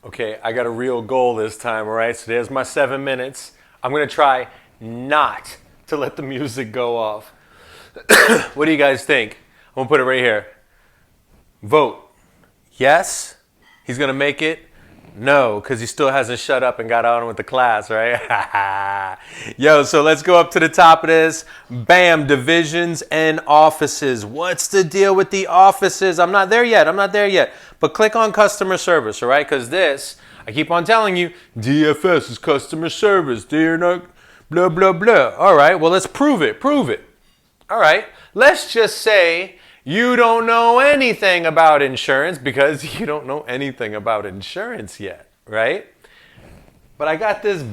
Okay, I got a real goal this time, all right? So there's my 7 minutes. I'm gonna try not to let the music go off. What do you guys think? I'm gonna put it right here. Vote. Yes, he's gonna make it. No, because he still hasn't shut up and got on with the class, right? Yo, so let's go up to the top of this. Bam, divisions and offices. What's the deal with the offices? I'm not there yet. But click on customer service, all right? Because this, I keep on telling you, DFS is customer service. They're not blah, blah, blah. All right, well, let's prove it. All right, let's just say you don't know anything about insurance because you don't know anything about insurance yet, right? But I got this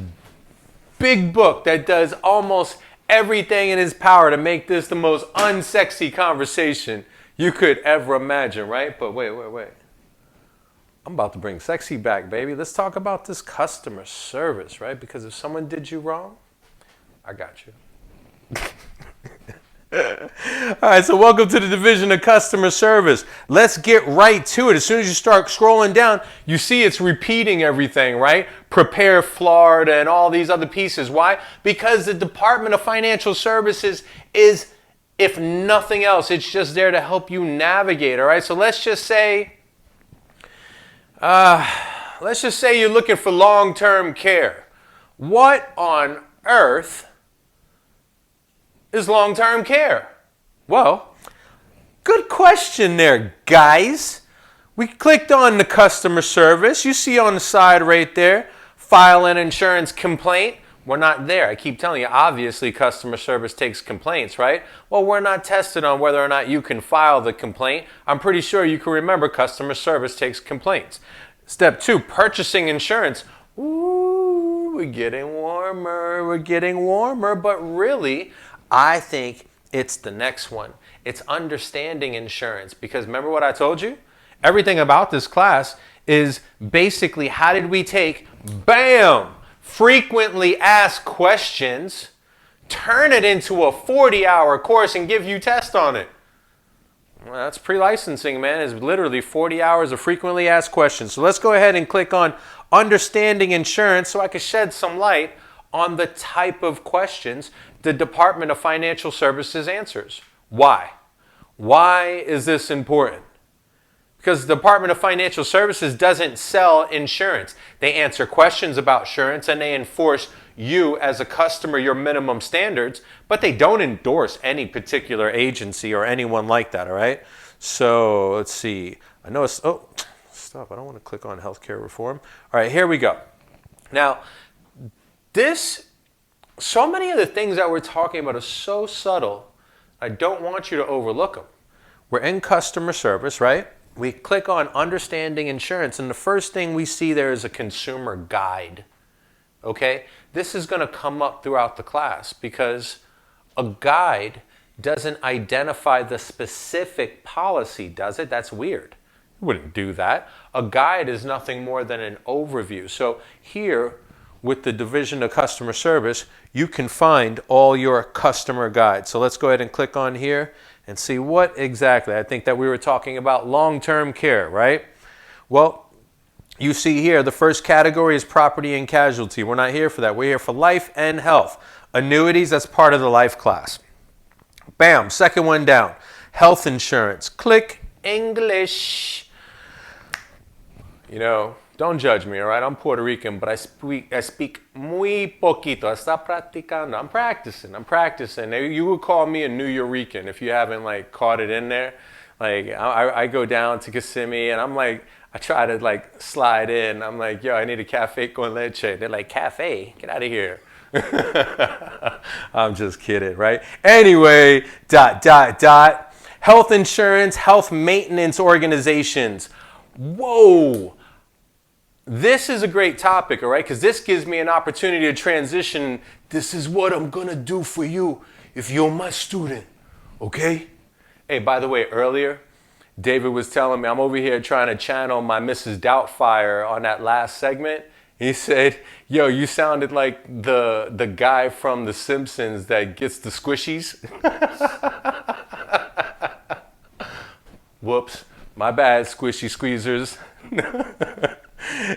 big book that does almost everything in its power to make this the most unsexy conversation you could ever imagine, right? But wait. I'm about to bring sexy back, baby. Let's talk about this customer service, right? Because if someone did you wrong, I got you. All right, so welcome to the division of customer service. Let's get right to it. As soon as you start scrolling down, you see it's repeating everything, right? Prepare Florida and all these other pieces. Why? Because the Department of Financial Services is, if nothing else, it's just there to help you navigate, all right? So let's just say you're looking for long-term care. What on earth is long-term care? Well, good question there, guys. We clicked on the customer service. You see on the side right there, file an insurance complaint. We're not there. I keep telling you, obviously customer service takes complaints, right? Well, we're not tested on whether or not you can file the complaint. I'm pretty sure you can remember customer service takes complaints. Step 2, purchasing insurance. Ooh, we're getting warmer, but really, I think it's the next one. It's understanding insurance, because remember what I told you? Everything about this class is basically how did we take, bam, frequently asked questions, turn it into a 40-hour course and give you tests on it. Well, that's pre-licensing, man. It's literally 40 hours of frequently asked questions. So let's go ahead and click on understanding insurance so I can shed some light on the type of questions the Department of Financial Services answers. Why? Why is this important? Because the Department of Financial Services doesn't sell insurance. They answer questions about insurance and they enforce you as a customer your minimum standards, but they don't endorse any particular agency or anyone like that, all right? So let's see. I know it's, oh, stop. I don't want to click on healthcare reform. All right, here we go. Now, so many of the things that we're talking about are so subtle, I don't want you to overlook them. We're in customer service, right? We click on understanding insurance, and the first thing we see there is a consumer guide, okay? This is going to come up throughout the class because a guide doesn't identify the specific policy, does it? That's weird. You wouldn't do that. A guide is nothing more than an overview. So here, with the Division of Customer Service, you can find all your customer guides. So let's go ahead and click on here and see what exactly. I think that we were talking about long-term care, right? Well, you see here, the first category is property and casualty. We're not here for that. We're here for life and health. Annuities, that's part of the life class. Bam, second one down. Health insurance. Click English. You know, don't judge me, all right? I'm Puerto Rican, but I speak muy poquito. Está practicando. I'm practicing. You would call me a New Yorican if you haven't, like, caught it in there. Like, I go down to Kissimmee, and I'm like, I try to, like, slide in. I'm like, yo, I need a café con leche. They're like, cafe? Get out of here. I'm just kidding, right? Anyway, ... Health insurance, health maintenance organizations. Whoa. This is a great topic, all right? Because this gives me an opportunity to transition. This is what I'm going to do for you if you're my student, okay? Hey, by the way, earlier, David was telling me I'm over here trying to channel my Mrs. Doubtfire on that last segment. He said, yo, you sounded like the guy from The Simpsons that gets the squishies. Whoops, my bad, squishy squeezers.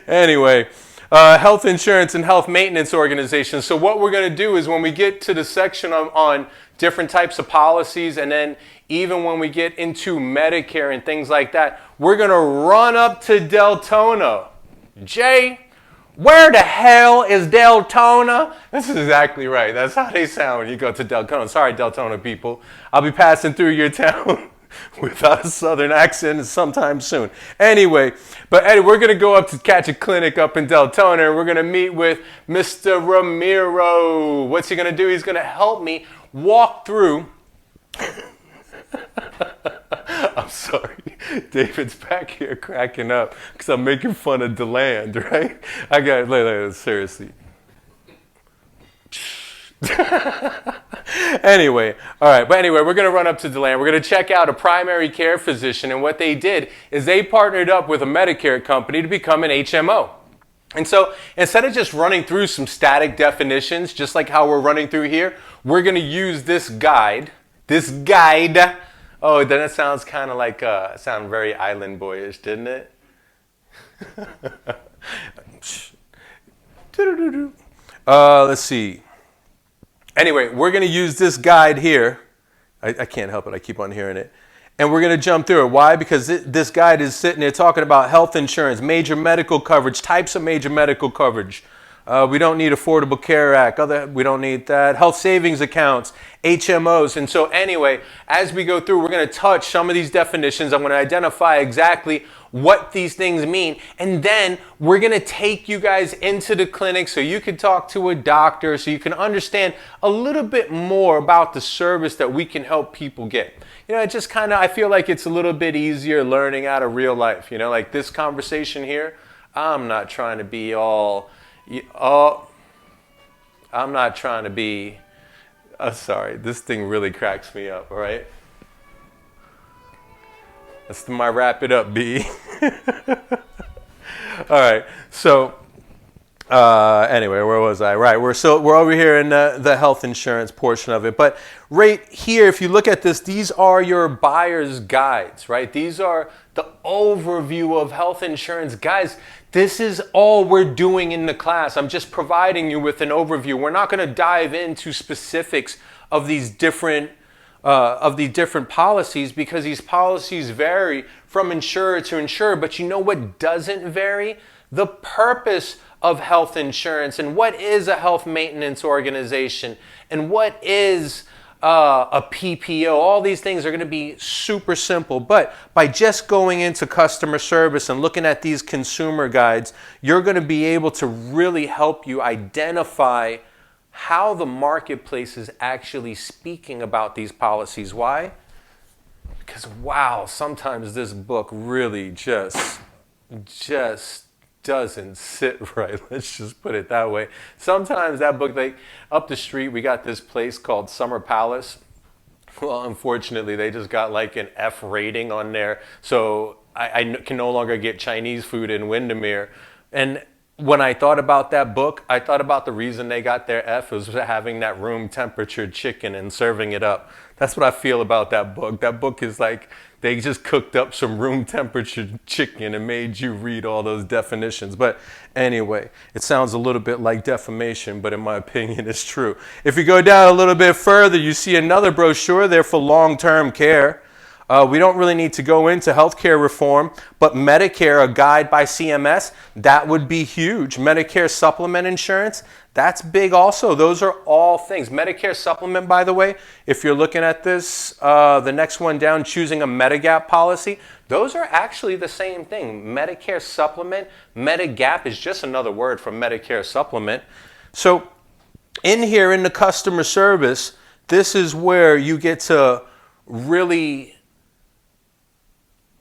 Anyway, health insurance and health maintenance organizations. So what we're going to do is when we get to the section on different types of policies, and then even when we get into Medicare and things like that, we're going to run up to Deltona. Jay, where the hell is Deltona? This is exactly right. That's how they sound when you go to Deltona. Sorry, Deltona people. I'll be passing through your town without a southern accent sometime soon. Anyway, we're going to go up to catch a clinic up in Deltona, and we're going to meet with Mr. Ramiro. What's he going to do? He's going to help me walk through. I'm sorry. David's back here cracking up because I'm making fun of DeLand, right? I got it. Seriously. Anyway, all right. But anyway, we're going to run up to DeLand. We're going to check out a primary care physician. And what they did is they partnered up with a Medicare company to become an HMO. And so instead of just running through some static definitions, just like how we're running through here, we're going to use this guide. Oh, then it sounds kind of like, sound very island boyish, didn't it? Let's see. Anyway, we're going to use this guide here. I can't help it. I keep on hearing it. And we're going to jump through it. Why? Because this guide is sitting there talking about health insurance, major medical coverage, types of major medical coverage. We don't need Affordable Care Act. We don't need that. Health savings accounts, HMOs. And so anyway, as we go through, we're going to touch some of these definitions. I'm going to identify exactly what these things mean. And then we're going to take you guys into the clinic so you can talk to a doctor, so you can understand a little bit more about the service that we can help people get. You know, it just kind of, I feel like it's a little bit easier learning out of real life. You know, like this conversation here, I'm not trying to be sorry, this thing really cracks me up, all right? That's my wrap it up, B. All right, so anyway, where was I? Right, we're over here in the health insurance portion of it. But right here, if you look at this, these are your buyer's guides, right? These are the overview of health insurance. Guys, this is all we're doing in the class. I'm just providing you with an overview. We're not going to dive into specifics of these different policies, because these policies vary from insurer to insurer. But you know what doesn't vary? The purpose of health insurance, and what is a health maintenance organization, and what is a PPO. All these things are going to be super simple, but by just going into customer service and looking at these consumer guides, you're going to be able to really help you identify how the marketplace is actually speaking about these policies. Why? Because wow, sometimes this book really just doesn't sit right. Let's just put it that way. Sometimes that book, like up the street, we got this place called Summer Palace. Well, unfortunately, they just got like an F rating on there. So I can no longer get Chinese food in Windermere. And when I thought about that book, I thought about the reason they got their F was having that room temperature chicken and serving it up. That's what I feel about that book. That book is like they just cooked up some room temperature chicken and made you read all those definitions. But anyway, it sounds a little bit like defamation, but in my opinion, it's true. If you go down a little bit further, you see another brochure there for long-term care. We don't really need to go into healthcare reform, but Medicare, a guide by CMS, that would be huge. Medicare supplement insurance, that's big also. Those are all things. Medicare supplement, by the way, if you're looking at this, the next one down, choosing a Medigap policy, those are actually the same thing. Medicare supplement, Medigap is just another word for Medicare supplement. So in here in the customer service, this is where you get to really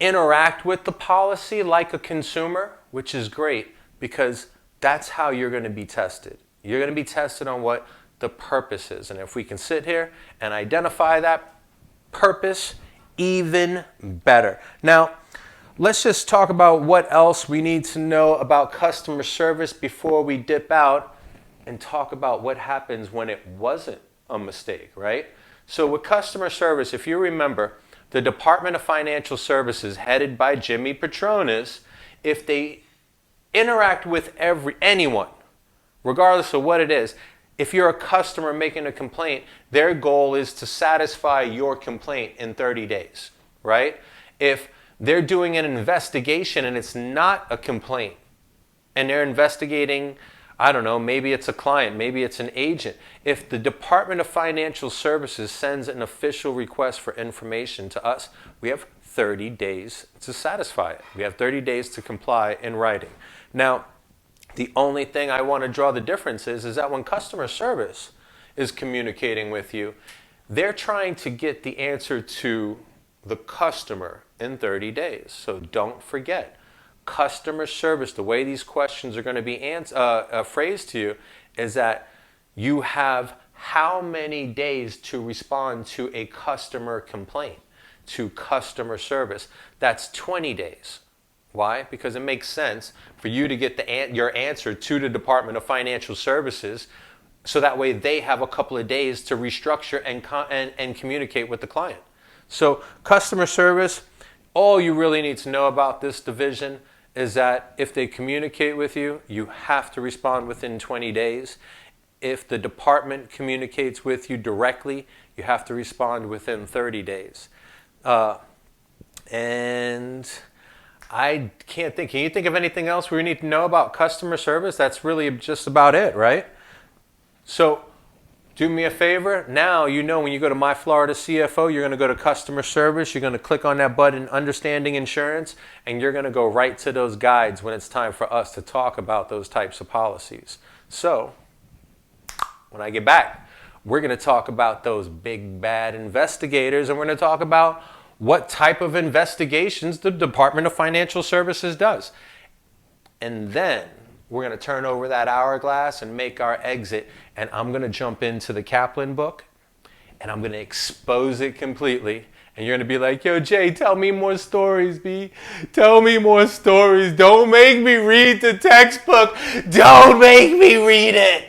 interact with the policy like a consumer, which is great because that's how you're going to be tested. You're going to be tested on what the purpose is. And if we can sit here and identify that purpose, even better. Now, let's just talk about what else we need to know about customer service before we dip out and talk about what happens when it wasn't a mistake, right? So with customer service, if you remember, the Department of Financial Services, headed by Jimmy Patronis, if they interact with anyone, regardless of what it is. If you're a customer making a complaint, their goal is to satisfy your complaint in 30 days, right? If they're doing an investigation and it's not a complaint, and they're investigating, I don't know, maybe it's a client, maybe it's an agent. If the Department of Financial Services sends an official request for information to us, we have 30 days to satisfy it. We have 30 days to comply in writing. Now, the only thing I want to draw the difference is that when customer service is communicating with you, they're trying to get the answer to the customer in 30 days. So don't forget, customer service, the way these questions are going to be phrased to you is that you have how many days to respond to a customer complaint, to customer service. That's 20 days. Why? Because it makes sense for you to get your answer to the Department of Financial Services, so that way they have a couple of days to restructure and communicate with the client. So customer service, all you really need to know about this division is that if they communicate with you, you have to respond within 20 days. If the department communicates with you directly, you have to respond within 30 days. And I can't think. Can you think of anything else we need to know about customer service? That's really just about it, right? So do me a favor. Now you know when you go to My Florida CFO, you're going to go to customer service. You're going to click on that button, Understanding Insurance, and you're going to go right to those guides when it's time for us to talk about those types of policies. So when I get back, we're going to talk about those big bad investigators, and we're going to talk about what type of investigations the Department of Financial Services does. And then we're going to turn over that hourglass and make our exit, and I'm going to jump into the Kaplan book, and I'm going to expose it completely. And you're going to be like, yo, Jay, tell me more stories, B. Tell me more stories. Don't make me read the textbook. Don't make me read it.